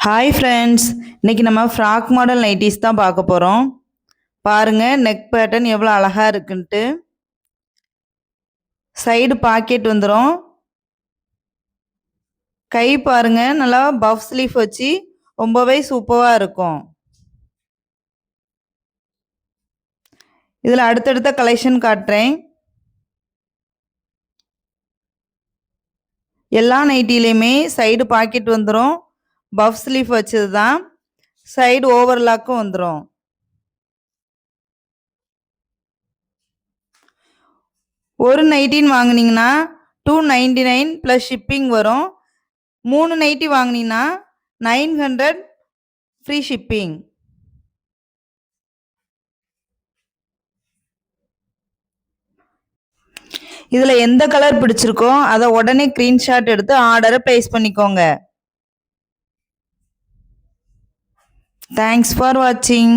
Hi friends, இன்னைக்கு நம்ம frock model nighties தான் பார்க்க போகிறோம். பாருங்க நெக் பேட்டர்ன் எவ்வளோ அழகாக இருக்குன்ட்டு. சைடு பாக்கெட் வந்துடும். கை பாருங்க நல்லா பஃப் ஸ்லீவ் வச்சு ரொம்பவே சூப்பராக இருக்கும். இதில் அடுத்தடுத்த கலெக்ஷன் காட்டுறேன். எல்லா நைட்டிலையுமே சைடு பாக்கெட் வந்துடும். பஃப் ஸ்லீவ் வச்சது தான். சைடு ஓவர்லாக்கும் வந்துடும். ஒரு நைட்டின்னு வாங்கினீங்கன்னா 299 ப்ளஸ் ஷிப்பிங் வரும். 3 நைட்டி வாங்கினீங்கன்னா 900 ஃப்ரீ ஷிப்பிங். இதில் எந்த கலர் பிடிச்சிருக்கோ அதை உடனே ஸ்க்ரீன்ஷாட் எடுத்து ஆர்டரை ப்ளேஸ் பண்ணிக்கோங்க. தேங்க்ஸ் ஃபார் வாட்சிங்.